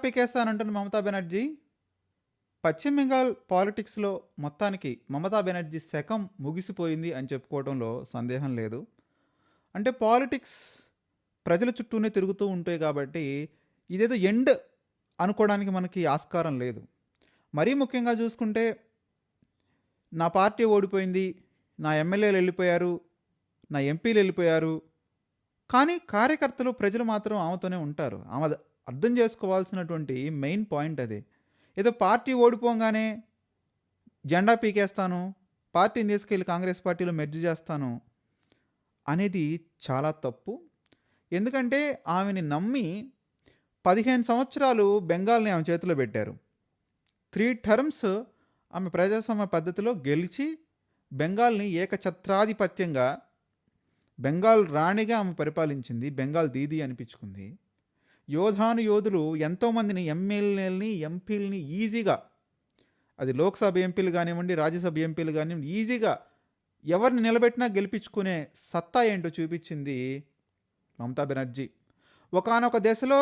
పీకేస్తానంటున్న మమతా బెనర్జీ పశ్చిమ బెంగాల్ పాలిటిక్స్లో మొత్తానికి మమతా బెనర్జీ శకం ముగిసిపోయింది అని చెప్పుకోవడంలో సందేహం లేదు. అంటే పాలిటిక్స్ ప్రజల చుట్టూనే తిరుగుతూ ఉంటాయి కాబట్టి ఇదేదో ఎండ్ అనుకోవడానికి మనకి ఆస్కారం లేదు. మరీ ముఖ్యంగా చూసుకుంటే నా పార్టీ ఓడిపోయింది, నా ఎమ్మెల్యేలు వెళ్ళిపోయారు, నా ఎంపీలు వెళ్ళిపోయారు, కానీ కార్యకర్తలు ప్రజలు మాత్రం ఆమెతోనే ఉంటారు. ఆమె అర్థం చేసుకోవాల్సినటువంటి మెయిన్ పాయింట్ అదే. ఏదో పార్టీ ఓడిపోగానే జెండా పీకేస్తాను, పార్టీని తీసుకెళ్ళి కాంగ్రెస్ పార్టీలో మెర్జ్ చేస్తాను అనేది చాలా తప్పు. ఎందుకంటే ఆమెని నమ్మి 15 సంవత్సరాలు బెంగాల్ని ఆమె చేతిలో పెట్టారు. 3 టర్మ్స్ ఆమె ప్రజాస్వామ్య పద్ధతిలో గెలిచి బెంగాల్ని ఏకఛత్రాధిపత్యంగా బెంగాల్ రాణిగా ఆమె పరిపాలించింది. బెంగాల్ దీది అనిపించుకుంది. యోధులు ఎంతోమందిని ఎమ్మెల్యేలని ఎంపీలని ఈజీగా, అది లోక్సభ ఎంపీలు కానివ్వండి, రాజ్యసభ ఎంపీలు కానివ్వండి, ఈజీగా ఎవరిని నిలబెట్టినా గెలిపించుకునే సత్తా ఏంటో చూపించింది మమతా బెనర్జీ. ఒకానొక దశలో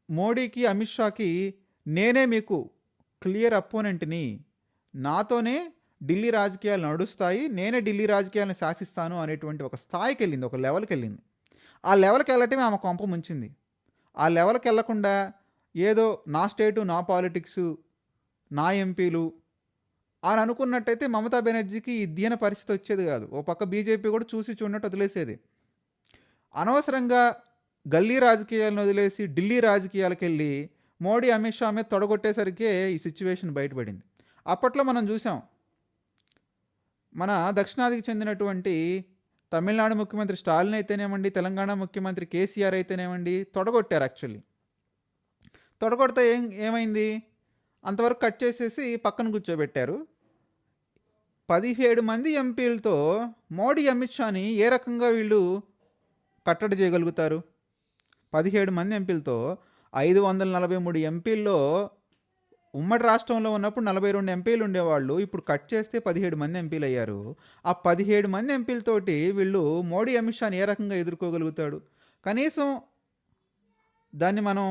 మోడీకి, అమిత్ షాకి నేనే మీకు క్లియర్ అపోనెంట్ని, నాతోనే ఢిల్లీ రాజకీయాలు నడుస్తాయి, నేనే ఢిల్లీ రాజకీయాలను శాసిస్తాను అనేటువంటి ఒక స్థాయికి వెళ్ళింది, ఒక లెవెల్కి వెళ్ళింది. ఆ లెవెల్కి వెళ్ళటమే ఆమె కొంప ముంచింది. ఆ లెవెల్కి వెళ్లకుండా ఏదో నా స్టేటు, నా పాలిటిక్సు, నా ఎంపీలు అని అనుకున్నట్టయితే మమతా బెనర్జీకి ఈ దీన పరిస్థితి వచ్చేది కాదు. ఓ పక్క బీజేపీ కూడా చూసి చూడనట్టు వదిలేసేది. అనవసరంగా గల్లీ రాజకీయాలను వదిలేసి ఢిల్లీ రాజకీయాలకు వెళ్ళి మోడీ, అమిత్ షా మీద తొడగొట్టేసరికే ఈ సిచ్యువేషన్ బయటపడింది. అప్పట్లో మనం చూసాం, మన దక్షిణాదికి చెందినటువంటి తమిళనాడు ముఖ్యమంత్రి స్టాలిన్ అయితేనేమండి, తెలంగాణ ముఖ్యమంత్రి కేసీఆర్ అయితేనేమండి, తొడగొట్టారు. యాక్చువల్లీ తొడగొడితే ఏమైంది, అంతవరకు కట్ చేసేసి పక్కన కూర్చోబెట్టారు. 17 మంది ఎంపీలతో మోడీ, అమిత్ షాని ఏ రకంగా వీళ్ళు కట్టడి చేయగలుగుతారు? 17 మంది ఎంపీలతో 543 ఎంపీల్లో ఉమ్మడి రాష్ట్రంలో ఉన్నప్పుడు 42 ఎంపీలు ఉండేవాళ్ళు, ఇప్పుడు కట్ చేస్తే 17 మంది ఎంపీలు అయ్యారు. ఆ 17 మంది ఎంపీలతోటి వీళ్ళు మోడీ, అమిత్ షాని ఏ రకంగా ఎదుర్కోగలుగుతాడు? కనీసం దాన్ని మనం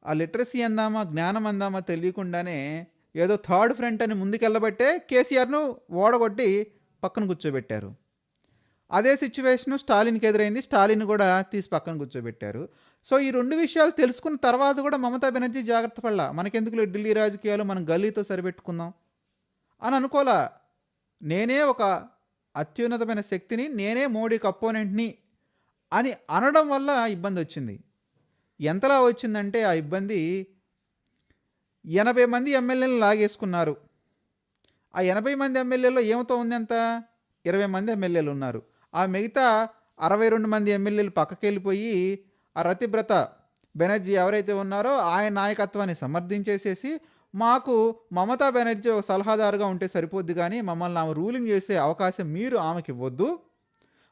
ఆ లిటరసీ అందామా, జ్ఞానం అందామా తెలియకుండానే ఏదో థర్డ్ ఫ్రంట్ అని ముందుకెళ్ళబట్టే కేసీఆర్ను ఓడగొట్టి పక్కన కూర్చోబెట్టారు. అదే సిచ్యువేషను స్టాలిన్కి ఎదురైంది. స్టాలిన్ కూడా తీసి పక్కన కూర్చోబెట్టారు. సో ఈ 2 విషయాలు తెలుసుకున్న తర్వాత కూడా మమతా బెనర్జీ జాగ్రత్త పడలా. మనకెందుకు ఢిల్లీ రాజకీయాలు, మనం గల్లీతో సరిపెట్టుకుందాం అని అనుకోలా. నేనే ఒక అత్యున్నతమైన శక్తిని, నేనే మోడీకి అపోనెంట్ని అని అనడం వల్ల ఇబ్బంది వచ్చింది. ఎంతలా వచ్చిందంటే ఆ ఇబ్బంది 80 మంది ఎమ్మెల్యేలు లాగేసుకున్నారు. ఆ 80 మంది ఎమ్మెల్యేలో ఏమతో ఉంది, అంత 20 మంది ఎమ్మెల్యేలు ఉన్నారు. ఆ మిగతా 62 మంది ఎమ్మెల్యేలు పక్కకి వెళ్ళిపోయి ఆ రతిబ్రత బెనర్జీ ఎవరైతే ఉన్నారో ఆయన నాయకత్వాన్ని సమర్థించేసేసి, మాకు మమతా బెనర్జీ ఒక సలహాదారుగా ఉంటే సరిపోద్ది, కానీ మమ్మల్ని ఆమె రూలింగ్ చేసే అవకాశం మీరు ఆమెకి ఇవ్వద్దు,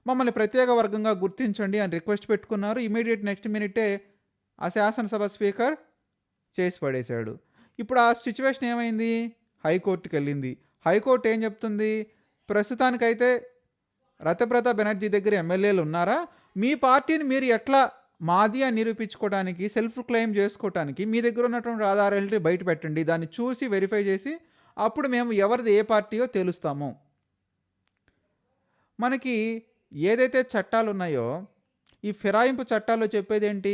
మమ్మల్ని ప్రత్యేక వర్గంగా గుర్తించండి అని రిక్వెస్ట్ పెట్టుకున్నారు. ఇమీడియట్ నెక్స్ట్ మినిటే ఆ శాసనసభ స్పీకర్ చేసి పడేశాడు. ఇప్పుడు ఆ సిచ్యువేషన్ ఏమైంది, హైకోర్టుకి వెళ్ళింది. హైకోర్టు ఏం చెప్తుంది, ప్రస్తుతానికైతే రతిబ్రత బెనర్జీ దగ్గర ఎమ్మెల్యేలు ఉన్నారా, మీ పార్టీని మీరు ఎట్లా మాది అని నిరూపించుకోవడానికి, సెల్ఫ్ క్లెయిమ్ చేసుకోవడానికి మీ దగ్గర ఉన్నటువంటి ఆధారాలు బయట పెట్టండి, దాన్ని చూసి వెరిఫై చేసి అప్పుడు మేము ఎవరిది ఏ పార్టీయో తెలుస్తాము. మనకి ఏదైతే చట్టాలు ఉన్నాయో ఈ ఫిరాయింపు చట్టాల్లో చెప్పేది ఏంటి,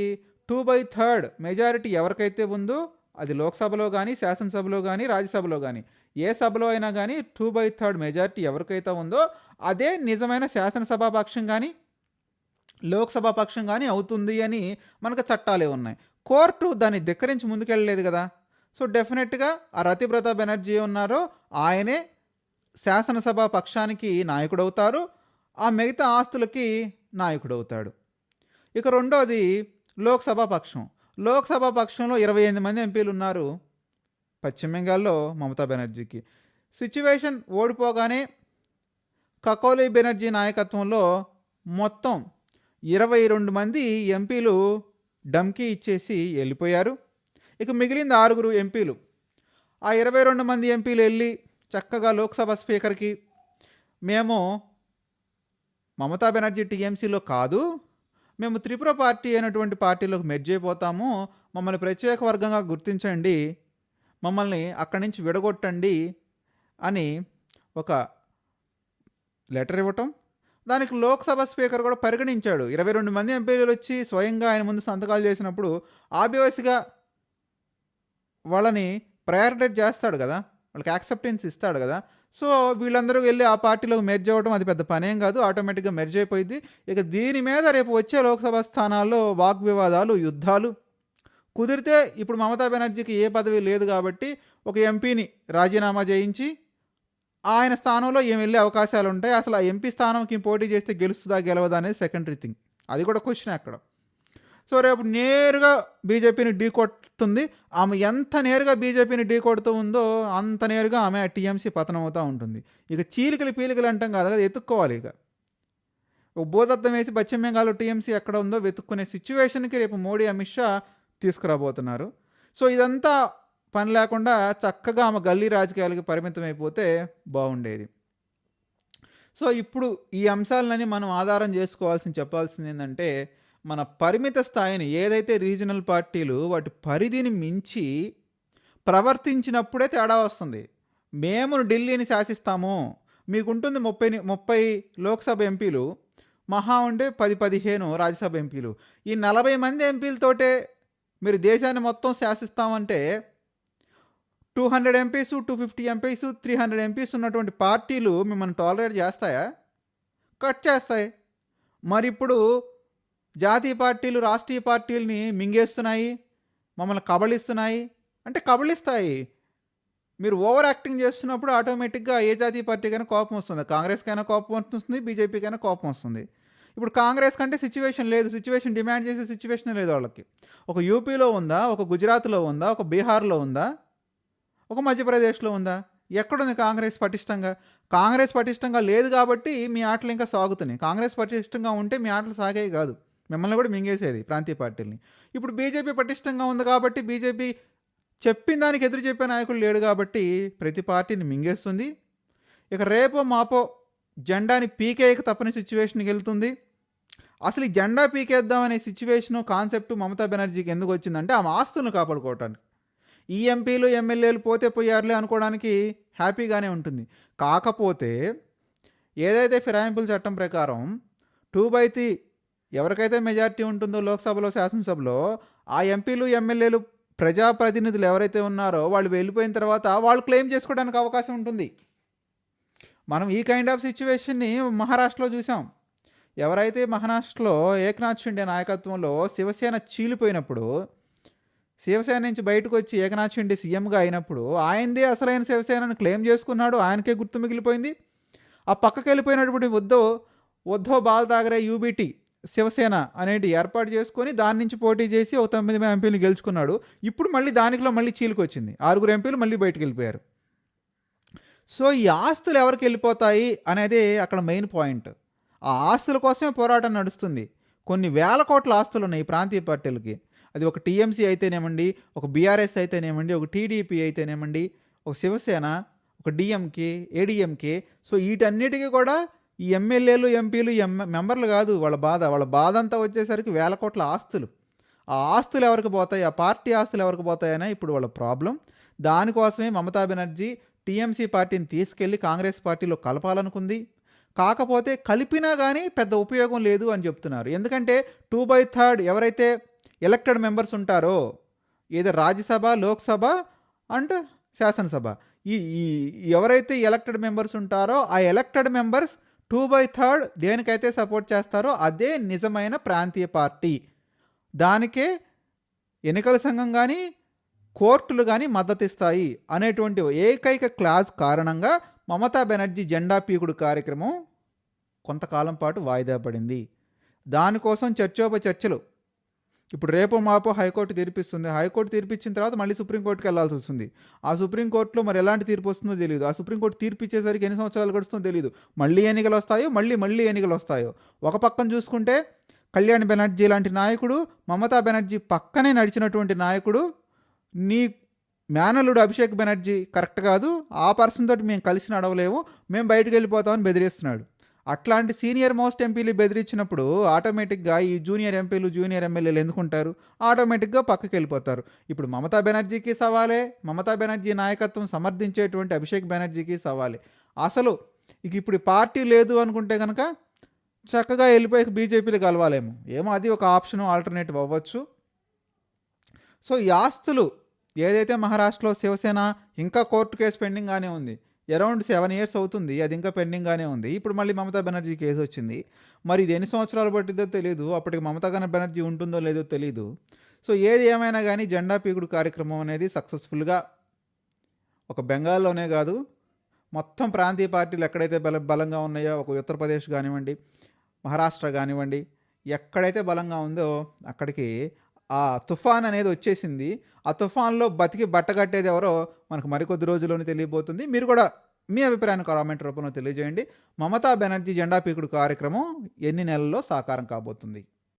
2/3 మెజారిటీ ఎవరికైతే ఉందో, అది లోక్సభలో కానీ, శాసనసభలో కానీ, రాజ్యసభలో కానీ, ఏ సభలో అయినా కానీ 2/3 మెజారిటీ ఎవరికైతే ఉందో అదే నిజమైన శాసనసభా పక్షం కానీ, లోక్సభ పక్షం కానీ అవుతుంది అని మనకు చట్టాలే ఉన్నాయి. కోర్టు దాన్ని ధిక్కరించి ముందుకెళ్ళలేదు కదా. సో డెఫినెట్గా ఆ రతిబ్రత బెనర్జీ ఉన్నారో ఆయనే శాసనసభ పక్షానికి నాయకుడవుతారు, ఆ మిగతా ఆస్తులకి నాయకుడవుతాడు. ఇక రెండోది లోక్సభ పక్షం. లోక్సభ పక్షంలో 28 మంది ఎంపీలు ఉన్నారు పశ్చిమ బెంగాల్లో మమతా బెనర్జీకి. సిచ్యువేషన్ ఓడిపోగానే కకోలి బెనర్జీ నాయకత్వంలో మొత్తం 22 మంది ఎంపీలు డమ్కీ ఇచ్చేసి వెళ్ళిపోయారు. ఇక మిగిలింది 6 ఎంపీలు. ఆ 22 మంది ఎంపీలు వెళ్ళి చక్కగా లోక్సభ స్పీకర్కి, మేము మమతా బెనర్జీ టీఎంసీలో కాదు, మేము త్రిపుర పార్టీ అయినటువంటి పార్టీలోకి మెర్జ్ అయిపోతాము, మమ్మల్ని ప్రత్యేక వర్గంగా గుర్తించండి, మమ్మల్ని అక్కడి నుంచి విడగొట్టండి అని ఒక లెటర్ ఇవ్వటం. దానికి లోక్సభ స్పీకర్ కూడా పరిగణించాడు. 22 మంది ఎంపీలు వచ్చి స్వయంగా ఆయన ముందు సంతకాలు చేసినప్పుడు ఆబ్వియస్గా వాళ్ళని ప్రయారిటైజ్ చేస్తాడు కదా, వాళ్ళకి యాక్సెప్టెన్స్ ఇస్తాడు కదా. సో వీళ్ళందరూ వెళ్ళి ఆ పార్టీలో మెర్జ్ అవ్వడం అది పెద్ద పనేం కాదు, ఆటోమేటిక్గా మెర్జ్ అయిపోయింది. ఇక దీని మీద రేపు వచ్చే లోక్సభ స్థానాల్లో వాగ్వివాదాలు, యుద్ధాలు. కుదిరితే ఇప్పుడు మమతా బెనర్జీకి ఏ పదవి లేదు కాబట్టి ఒక ఎంపీని రాజీనామా చేయించి ఆయన స్థానంలో ఏం వెళ్ళే అవకాశాలు ఉంటాయి. అసలు ఆ ఎంపీ స్థానంకి పోటీ చేస్తే గెలుస్తుందా గెలవదా అనేది సెకండరీ థింగ్, అది కూడా క్వశ్చన్ అక్కడ. సో రేపు నేరుగా బీజేపీని ఢీ కొడుతుంది. ఆమె ఎంత నేరుగా బీజేపీని ఢీ కొడుతూ ఉందో అంత నేరుగా ఆమె టీఎంసీ పతనం అవుతూ ఉంటుంది. ఇక చీలికలు పీలికలు అంటాం కాదు కదా, ఎత్తుక్కోవాలి. ఇక ఒక భూతత్వం వేసి పశ్చిమ బెంగాల్లో టీఎంసీ ఎక్కడ ఉందో వెతుక్కునే సిచ్యువేషన్కి రేపు మోడీ, అమిత్ షా తీసుకురాబోతున్నారు. సో ఇదంతా పని లేకుండా చక్కగా ఆమె గల్లీ రాజకీయాలకి పరిమితం అయిపోతే బాగుండేది. సో ఇప్పుడు ఈ అంశాలన్నీ మనం ఆధారం చెప్పాల్సింది ఏంటంటే, మన పరిమిత స్థాయిని ఏదైతే రీజనల్ పార్టీలు వాటి పరిధిని మించి ప్రవర్తించినప్పుడే తేడా వస్తుంది. మేము ఢిల్లీని శాసిస్తాము, మీకుంటుంది 30 లోక్సభ ఎంపీలు, మహా ఉండే 10-15 రాజ్యసభ ఎంపీలు. ఈ 40 మంది ఎంపీలతోటే మీరు దేశాన్ని మొత్తం శాసిస్తామంటే 200 ఎంపీస్, 250 ఎంపీస్, 300 ఎంపీస్ ఉన్నటువంటి పార్టీలు మిమ్మల్ని టాలరేట్ చేస్తాయా? కట్ చేస్తాయి. మరి ఇప్పుడు జాతీయ పార్టీలు రాష్ట్రీయ పార్టీలని మింగేస్తున్నాయి, మమ్మల్ని కబళిస్తున్నాయి అంటే కబళిస్తాయి. మీరు ఓవర్ యాక్టింగ్ చేస్తున్నప్పుడు ఆటోమేటిక్గా ఏ జాతీయ పార్టీకైనా కోపం వస్తుంది. కాంగ్రెస్కైనా కోపం వస్తుంది, బీజేపీకైనా కోపం వస్తుంది. ఇప్పుడు కాంగ్రెస్ కంటే సిచ్యువేషన్ లేదు, సిచ్యువేషన్ డిమాండ్ చేసే సిచ్యువేషన్ లేదు వాళ్ళకి. ఒక యూపీలో ఉందా, ఒక గుజరాత్లో ఉందా, ఒక బీహార్లో ఉందా, ఒక మధ్యప్రదేశ్లో ఉందా? ఎక్కడుంది కాంగ్రెస్ పటిష్టంగా? కాంగ్రెస్ పటిష్టంగా లేదు కాబట్టి మీ ఆటలు ఇంకా సాగుతున్నాయి. కాంగ్రెస్ పటిష్టంగా ఉంటే మీ ఆటలు సాగేవి కాదు, మిమ్మల్ని కూడా మింగేసేది ప్రాంతీయ పార్టీలని. ఇప్పుడు బీజేపీ పటిష్టంగా ఉంది కాబట్టి, బీజేపీ చెప్పిన దానికి ఎదురు చెప్పే నాయకులు లేడు కాబట్టి ప్రతి పార్టీని మింగేస్తుంది. ఇక రేపో మాపో జెండాని పీకేయక తప్పని సిచ్యువేషన్కి వెళ్తుంది. అసలు ఈ జెండా పీకేద్దామనే సిచ్యువేషను కాన్సెప్ట్ మమతా బెనర్జీకి ఎందుకు వచ్చిందంటే ఆమె ఆస్తులను కాపాడుకోవటానికి. ఈ ఎంపీలు ఎమ్మెల్యేలు పోతే పోయారులే అనుకోవడానికి హ్యాపీగానే ఉంటుంది. కాకపోతే ఏదైతే ఫిరాయింపుల చట్టం ప్రకారం 2/3 ఎవరికైతే మెజారిటీ ఉంటుందో లోక్సభలో, శాసనసభలో, ఆ ఎంపీలు ఎమ్మెల్యేలు ప్రజాప్రతినిధులు ఎవరైతే ఉన్నారో వాళ్ళు వెళ్ళిపోయిన తర్వాత వాళ్ళు క్లెయిమ్ చేసుకోవడానికి అవకాశం ఉంటుంది. మనం ఈ కైండ్ ఆఫ్ సిచ్యువేషన్ని మహారాష్ట్రలో చూసాం. ఎవరైతే మహారాష్ట్రలో ఏక్నాథ్ షిండే నాయకత్వంలో శివసేన చీలిపోయినప్పుడు, శివసేన నుంచి బయటకు వచ్చి ఏకనాథ్ షిండే సీఎంగా అయినప్పుడు ఆయనదే అసలైన శివసేనని క్లెయిమ్ చేసుకున్నాడు, ఆయనకే గుర్తు మిగిలిపోయింది. ఆ పక్కకి వెళ్ళిపోయినటువంటి ఉద్ధవ్ బాల్ ఠాకరే యూబీటీ శివసేన అనేది ఏర్పాటు చేసుకొని దాని నుంచి పోటీ చేసి ఒక 9 ఎంపీలు గెలుచుకున్నాడు. ఇప్పుడు మళ్ళీ దానిలో మళ్ళీ చీలికొచ్చింది, 6 ఎంపీలు మళ్ళీ బయటకు వెళ్ళిపోయారు. సో ఈ ఆస్తులు ఎవరికి వెళ్ళిపోతాయి అనేది అక్కడ మెయిన్ పాయింట్. ఆ ఆస్తుల కోసమే పోరాటం నడుస్తుంది. కొన్ని వేల కోట్ల ఆస్తులు ఉన్నాయి ఈ ప్రాంతీయ పార్టీలకి. అది ఒక టీఎంసీ అయితేనేమండి, ఒక బీఆర్ఎస్ అయితేనేమండి, ఒక టీడీపీ అయితేనేమండి, ఒక శివసేన, ఒక డిఎంకే, ఏడీఎంకే. సో వీటన్నిటికీ కూడా ఈ ఎమ్మెల్యేలు, ఎంపీలు, మెంబర్లు కాదు వాళ్ళ బాధ అంతా వచ్చేసరికి వేల కోట్ల ఆస్తులు. ఆ ఆస్తులు ఎవరికి పోతాయి, ఆ పార్టీ ఆస్తులు ఎవరికి పోతాయనే ఇప్పుడు వాళ్ళ ప్రాబ్లం. దానికోసమే మమతా బెనర్జీ టీఎంసీ పార్టీని తీసుకెళ్ళి కాంగ్రెస్ పార్టీలో కలపాలనుకుంది. కాకపోతే కలిపినా కానీ పెద్ద ఉపయోగం లేదు అని చెప్తున్నారు. ఎందుకంటే 2/3 ఎవరైతే ఎలక్టెడ్ మెంబర్స్ ఉంటారో, ఏదో రాజ్యసభ, లోక్సభ అండ్ శాసనసభ, ఈ ఎవరైతే ఎలక్టెడ్ మెంబర్స్ ఉంటారో ఆ ఎలక్టెడ్ మెంబర్స్ 2/3 దేనికైతే సపోర్ట్ చేస్తారో అదే నిజమైన ప్రాంతీయ పార్టీ. దానికే ఎన్నికల సంఘం కానీ కోర్టులు కానీ మద్దతు ఇస్తాయి అనేటువంటి ఏకైక క్లాజ్ కారణంగా మమతా బెనర్జీ జెండా పీకుడు కార్యక్రమం కొంతకాలం పాటు వాయిదా పడింది. దానికోసం చర్చలు ఇప్పుడు రేపు మాపో హైకోర్టు తీర్పిస్తుంది. హైకోర్టు తీర్పిచ్చిన తర్వాత మళ్ళీ సుప్రీంకోర్టుకి వెళ్ళాల్సి వస్తుంది. ఆ సుప్రీంకోర్టులో మరి ఎలాంటి తీర్పు వస్తుందో తెలియదు. ఆ సుప్రీంకోర్టు తీర్పు ఇచ్చేసరికి ఎన్ని సంవత్సరాలు గడుస్తుందో తెలియదు. మళ్ళీ ఎన్నికలు వస్తాయో, మళ్ళీ ఎన్నికలు వస్తాయో. ఒక పక్కన చూసుకుంటే కళ్యాణ్ బెనర్జీ లాంటి నాయకుడు, మమతా బెనర్జీ పక్కనే నడిచినటువంటి నాయకుడు, నీ మేనల్లుడు అభిషేక్ బెనర్జీ కరెక్ట్ కాదు, ఆ పర్సన్ తోటి మేము కలిసి నడవలేము, మేము బయటకు వెళ్ళిపోతామని బెదిరిస్తున్నాడు. అట్లాంటి సీనియర్ మోస్ట్ ఎంపీలు బెదిరించినప్పుడు ఆటోమేటిక్‌గా ఈ జూనియర్ ఎంపీలు, జూనియర్ ఎమ్మెల్యేలు ఎందుకుంటారు? ఆటోమేటిక్‌గా పక్కకెళ్ళిపోతారు. ఇప్పుడు మమతా బెనర్జీకి సవాలే, మమతా బెనర్జీ నాయకత్వం సమర్థించేటువంటి అభిషేక్ బెనర్జీకి సవాలే. అసలు ఇప్పుడు పార్టీ లేదు అనుకుంటే గనక చక్కగా ఎళ్ళిపోయి బీజేపీలో కలవాలేమో. ఏమో అది ఒక ఆప్షను, ఆల్టర్‌నేటివ్ అవ్వచ్చు. సో, ఈ ఆస్తులు ఏదైతే మహారాష్ట్రలో శివసేన ఇంకా కోర్టు కేసు పెండింగ్‌గానే ఉంది. అరౌండ్ 7 ఇయర్స్ అవుతుంది. అది ఇంకా పెండింగ్‌గానే ఉంది. ఇప్పుడు మళ్ళీ మమతా బెనర్జీ కేసొచ్చింది. మరి ఇది ఎన్ని సంవత్సరాలు పట్టిద్దో తెలీదు. అప్పటికి మమతా బెనర్జీ ఉంటుందో లేదో తెలీదు. సో, ఏది ఏమైనా గానీ జెండా పీకుడు కార్యక్రమం అనేది సక్సెస్‌ఫుల్‌గా ఒక బెంగాల్‌లోనే గాదు, మొత్తం ప్రాంతీయ పార్టీలు ఎక్కడైతే బలంగా ఉన్నాయో, ఒక ఉత్తరప్రదేశ్ గానివ్వండి, మహారాష్ట్ర గానివ్వండి, ఎక్కడైతే బలంగా ఉందో అక్కడికి ఆ తుఫాన్ అనేది వచ్చేసింది. ఆ తుఫాన్‌లో బతికి బట్టగట్టేది ఎవరో మనకు మరికొద్ది రోజుల్లోనే తెలియబోతుంది. మీరు కూడా మీ అభిప్రాయాన్ని కామెంట్ రూపంలో తెలియజేయండి. మమతా బెనర్జీ జెండా పీకుడు కార్యక్రమం ఎన్ని నెలల్లో సాకారం కాబోతుంది?